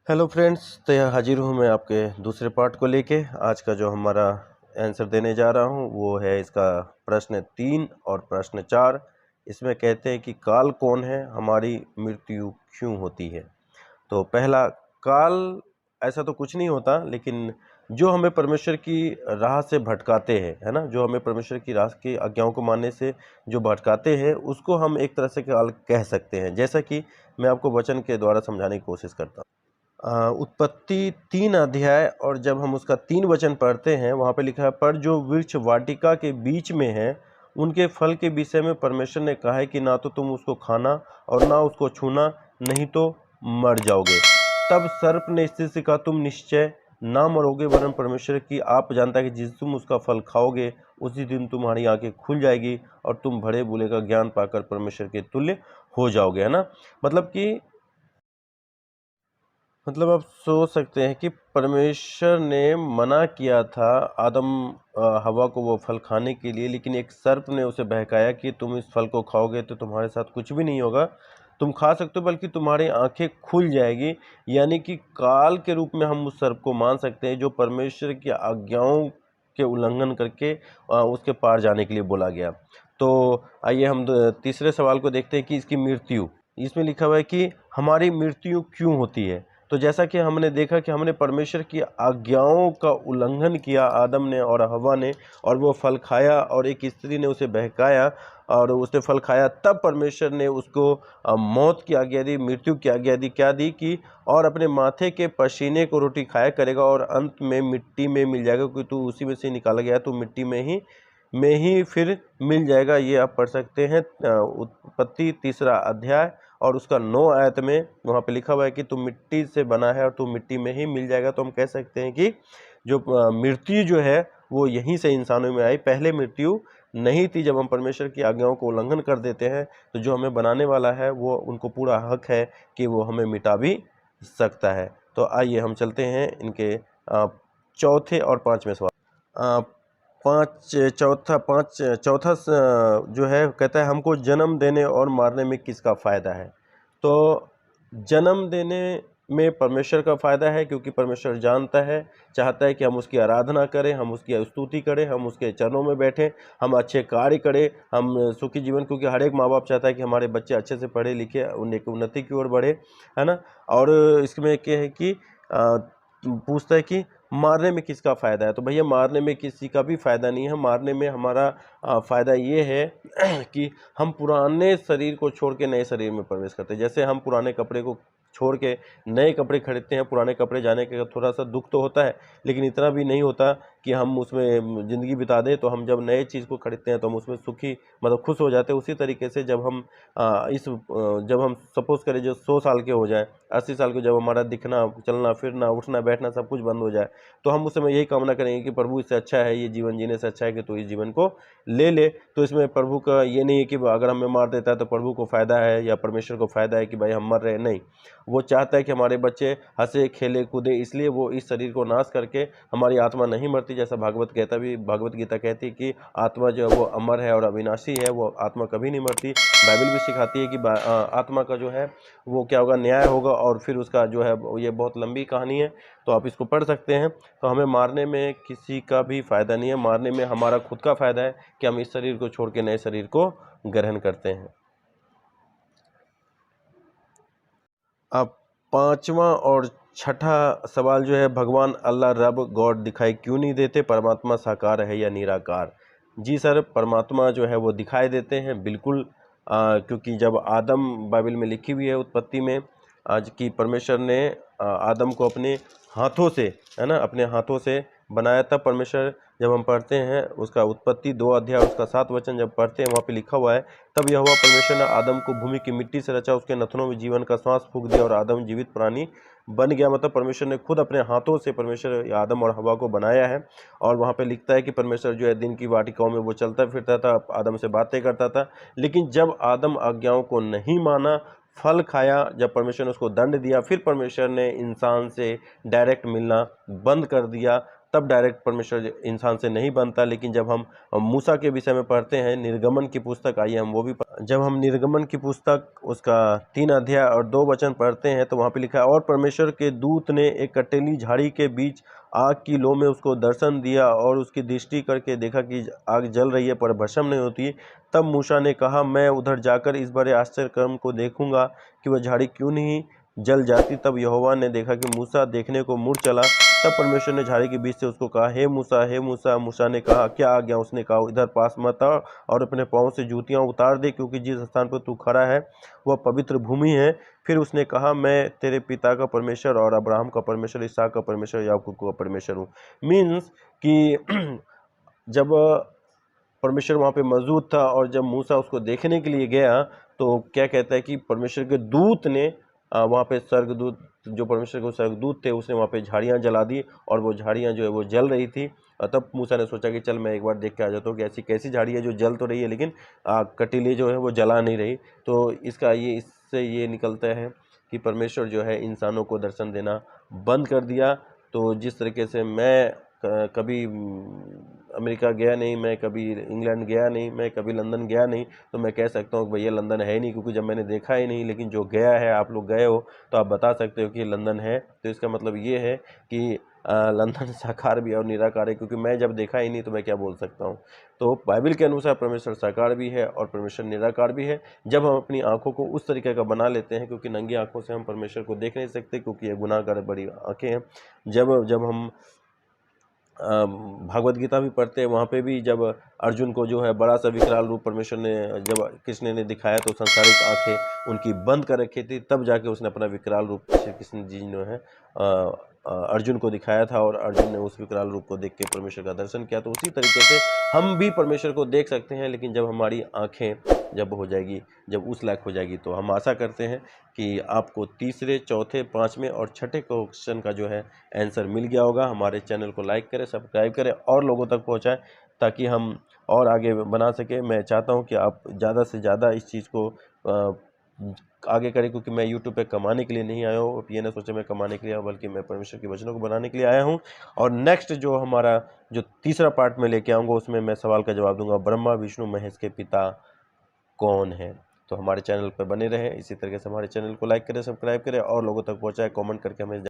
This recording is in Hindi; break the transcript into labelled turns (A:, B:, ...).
A: हेलो फ्रेंड्स, तो यहाँ हाजिर हूँ मैं आपके दूसरे पार्ट को लेके। आज का जो हमारा आंसर देने जा रहा हूँ वो है इसका प्रश्न 3 और प्रश्न 4। इसमें कहते हैं कि काल कौन है, हमारी मृत्यु क्यों होती है। तो पहला, काल ऐसा तो कुछ नहीं होता, लेकिन जो हमें परमेश्वर की राह से भटकाते हैं, है ना, जो हमें परमेश्वर की राह की आज्ञाओं को मानने से जो भटकाते हैं, उसको हम एक तरह से काल कह सकते हैं। जैसा कि मैं आपको वचन के द्वारा समझाने की कोशिश करता हूँ। उत्पत्ति 3 अध्याय, और जब हम उसका 3 वचन पढ़ते हैं, वहाँ पे लिखा है, पर जो वृक्ष वाटिका के बीच में है उनके फल के विषय में परमेश्वर ने कहा है कि ना तो तुम उसको खाना और ना उसको छूना, नहीं तो मर जाओगे। तब सर्प ने स्त्री से कहा, तुम निश्चय ना मरोगे, वरन परमेश्वर की आप जानता है कि जिस तुम उसका फल खाओगे उसी दिन तुम्हारी आंखें खुल जाएगी और तुम बड़े बूढ़े का ज्ञान पाकर परमेश्वर के तुल्य हो जाओगे। है ना, मतलब आप सोच सकते हैं कि परमेश्वर ने मना किया था आदम हवा को वो फल खाने के लिए, लेकिन एक सर्प ने उसे बहकाया कि तुम इस फल को खाओगे तो तुम्हारे साथ कुछ भी नहीं होगा, तुम खा सकते हो, बल्कि तुम्हारी आंखें खुल जाएगी। यानी कि काल के रूप में हम उस सर्प को मान सकते हैं जो परमेश्वर की आज्ञाओं के उल्लंघन करके उसके पार जाने के लिए बोला गया। तो आइए हम तीसरे सवाल को देखते हैं कि इसकी मृत्यु। इसमें लिखा हुआ है कि हमारी मृत्यु क्यों होती है। तो जैसा कि हमने देखा कि हमने परमेश्वर की आज्ञाओं का उल्लंघन किया, आदम ने और हवा ने, और वो फल खाया और एक स्त्री ने उसे बहकाया और उसने फल खाया, तब परमेश्वर ने उसको मौत की आज्ञा दी, मृत्यु की आज्ञा दी। क्या दी कि और अपने माथे के पसीने को रोटी खाया करेगा और अंत में मिट्टी में मिल जाएगा, क्योंकि तू उसी में से निकाला गया तो मिट्टी में ही फिर मिल जाएगा। ये आप पढ़ सकते हैं उत्पत्ति 3 अध्याय और उसका 9 आयत में वहाँ पे लिखा हुआ है कि तू मिट्टी से बना है और तू मिट्टी में ही मिल जाएगा। तो हम कह सकते हैं कि जो मृत्यु जो है वो यहीं से इंसानों में आई। पहले मृत्यु नहीं थी। जब हम परमेश्वर की आज्ञाओं को उल्लंघन कर देते हैं तो जो हमें बनाने वाला है वो उनको पूरा हक है कि वो हमें मिटा भी सकता है। तो आइए हम चलते हैं इनके चौथे और पांचवें सवाल। चौथा जो है कहता है, हमको जन्म देने और मारने में किसका फ़ायदा है। तो जन्म देने में परमेश्वर का फ़ायदा है, क्योंकि परमेश्वर जानता है, चाहता है कि हम उसकी आराधना करें, हम उसकी स्तुति करें, हम उसके चरणों में बैठें, हम अच्छे कार्य करें, हम सुखी जीवन, क्योंकि हर एक माँ बाप चाहता है कि हमारे बच्चे अच्छे से पढ़े लिखे उन्हें उन्नति की ओर बढ़े, है ना। और इसमें क्या है कि पूछता है कि मारने में किसका फ़ायदा है। तो भैया मारने में किसी का भी फ़ायदा नहीं है। मारने में हमारा फ़ायदा ये है कि हम पुराने शरीर को छोड़ के नए शरीर में प्रवेश करते हैं। जैसे हम पुराने कपड़े को छोड़ के नए कपड़े खरीदते हैं, पुराने कपड़े जाने के थोड़ा सा दुख तो होता है, लेकिन इतना भी नहीं होता कि हम उसमें ज़िंदगी बिता दें। तो हम जब नए चीज़ को खरीदते हैं तो हम उसमें सुखी, मतलब खुश हो जाते हैं। उसी तरीके से जब हम जब हम सपोज़ करें जो 100 साल के हो जाए, 80 साल के, जब हमारा दिखना, चलना फिरना, उठना बैठना सब कुछ बंद हो जाए, तो हम उस समय यही कामना करेंगे कि प्रभु इससे अच्छा है, ये जीवन जीने से अच्छा है कि तू इस जीवन को ले ले। तो इसमें प्रभु का ये नहीं है कि अगर हमें मार देता है तो प्रभु को फ़ायदा है या परमेश्वर को फ़ायदा है कि भाई हम मर रहे हैं। नहीं, वो चाहता है कि हमारे बच्चे हंसे खेले कूदे, इसलिए वो इस शरीर को नाश करके, हमारी आत्मा नहीं मरती, जैसा भागवत गीता कहती है कि आत्मा जो है वो अमर है और अविनाशी है, वो आत्मा कभी नहीं मरती। बाइबल भी सिखाती है कि आत्मा का जो है वो क्या होगा, न्याय होगा, और फिर उसका जो है ये बहुत लंबी कहानी है, तो आप इसको पढ़ सकते हैं। तो हमें मारने में किसी का भी फ़ायदा नहीं है। मारने में हमारा खुद का फ़ायदा है कि हम इस शरीर को छोड़ के नए शरीर को ग्रहण करते हैं। अब पांचवा और छठा सवाल जो है, भगवान अल्लाह रब गॉड दिखाई क्यों नहीं देते, परमात्मा साकार है या निराकार। जी सर, परमात्मा जो है वो दिखाई देते हैं बिल्कुल। क्योंकि जब आदम, बाइबल में लिखी हुई है उत्पत्ति में, आज की परमेश्वर ने आदम को अपने हाथों से, है ना, अपने हाथों से बनाया। तब परमेश्वर, जब हम पढ़ते हैं उसका उत्पत्ति 2 अध्याय उसका 7 वचन जब पढ़ते हैं, वहाँ पे लिखा हुआ है, तब यहोवा परमेश्वर ने आदम को भूमि की मिट्टी से रचा, उसके नथनों में जीवन का श्वास फूंक दिया और आदम जीवित प्राणी बन गया। मतलब परमेश्वर ने खुद अपने हाथों से परमेश्वर आदम और हवा को बनाया है। और वहाँ पे लिखता है कि परमेश्वर जो है दिन की वाटिकाओं में वो चलता फिरता था, आदम से बातें करता था। लेकिन जब आदम आज्ञाओं को नहीं माना, फल खाया, जब परमेश्वर ने उसको दंड दिया, फिर परमेश्वर ने इंसान से डायरेक्ट मिलना बंद कर दिया। तब डायरेक्ट परमेश्वर इंसान से नहीं बनता। लेकिन जब हम मूसा के विषय में पढ़ते हैं, निर्गमन की पुस्तक, आइए हम वो भी जब हम निर्गमन की पुस्तक उसका 3 अध्याय और 2 वचन पढ़ते हैं तो वहाँ पे लिखा है, और परमेश्वर के दूत ने एक कटीली झाड़ी के बीच आग की लो में उसको दर्शन दिया और उसकी दृष्टि करके देखा कि आग जल रही है पर भस्म नहीं होती। तब मूसा ने कहा, मैं उधर जाकर इस बड़े आश्चर्य कर्म को देखूंगा कि वह झाड़ी क्यों नहीं जल जाती। तब यहोवा ने देखा कि मूसा देखने को मुड़ चला। तब परमेश्वर ने झाड़ी के बीच से उसको कहा, हे मूसा, हे मूसा। मूसा ने कहा, क्या आज्ञा? उसने कहा, इधर पास मत आ और अपने पाँव से जूतियां उतार दे, क्योंकि जिस स्थान पर तू खड़ा है वह पवित्र भूमि है। फिर उसने कहा, मैं तेरे पिता का परमेश्वर और अब्राहम का परमेश्वर, इसहाक का परमेश्वर, याकूब का परमेश्वर हूँ। मीन्स कि जब परमेश्वर वहाँ पे मौजूद था और जब मूसा उसको देखने के लिए गया तो क्या कहता है कि परमेश्वर के दूत ने वहाँ पे स्वर्गदूत, जो परमेश्वर के स्वर्गदूत थे, उसने वहाँ पे झाड़ियाँ जला दी और वो झाड़ियाँ जो है वो जल रही थी। तब मूसा ने सोचा कि चल मैं एक बार देख के आ जाता हूँ कि ऐसी कैसी झाड़ी है जो जल तो रही है लेकिन कटीली जो है वो जला नहीं रही। तो इससे ये निकलता है कि परमेश्वर जो है इंसानों को दर्शन देना बंद कर दिया। तो जिस तरीके से मैं कभी अमेरिका गया नहीं, मैं कभी इंग्लैंड गया नहीं, मैं कभी लंदन गया नहीं, तो मैं कह सकता हूँ कि भैया लंदन है नहीं, क्योंकि जब मैंने देखा ही नहीं। लेकिन जो गया है, आप लोग गए हो तो आप बता सकते हो कि लंदन है। तो इसका मतलब ये है कि लंदन साकार भी है और निराकार है, क्योंकि मैं जब देखा ही नहीं तो मैं क्या बोल सकता हूँ। तो बाइबल के अनुसार परमेश्वर साकार भी है और परमेश्वर निराकार भी है। जब हम अपनी आंखों को उस तरीके का बना लेते हैं, क्योंकि नंगी आंखों से हम परमेश्वर को देख नहीं सकते, क्योंकि ये गुनाहगार बड़ी आंखें हैं। जब हम भागवत गीता भी पढ़ते हैं, वहाँ पे भी जब अर्जुन को जो है बड़ा सा विकराल रूप परमेश्वर ने, जब कृष्ण ने दिखाया तो संसारिक आंखें उनकी बंद कर रखी थी, तब जाके उसने अपना विकराल रूप श्री कृष्ण जी ने है अर्जुन को दिखाया था और अर्जुन ने उस विकराल रूप को देख के परमेश्वर का दर्शन किया। तो उसी तरीके से हम भी परमेश्वर को देख सकते हैं, लेकिन जब हमारी आंखें जब हो जाएगी, जब उस लायक हो जाएगी, तो हम आशा करते हैं कि आपको तीसरे, चौथे, पाँचवें और छठे क्वेश्चन का जो है आंसर मिल गया होगा। हमारे चैनल को लाइक करें, सब्सक्राइब करें और लोगों तक पहुंचाएं, ताकि हम और आगे बना सकें। मैं चाहता हूं कि आप ज़्यादा से ज़्यादा इस चीज़ को आगे करें, क्योंकि मैं यूट्यूब पे कमाने के लिए नहीं आया हूँ। ये ना सोचे मैं कमाने के लिए आया, बल्कि मैं परमेश्वर के वचनों को बनाने के लिए आया हूँ। और नेक्स्ट जो हमारा जो तीसरा पार्ट में लेके आऊँगा, उसमें मैं सवाल का जवाब दूंगा, ब्रह्मा विष्णु महेश के पिता कौन है। तो हमारे चैनल पर बने रहें। इसी तरीके से हमारे चैनल को लाइक करें, सब्सक्राइब करें और लोगों तक पहुँचाएं, कमेंट करके हमें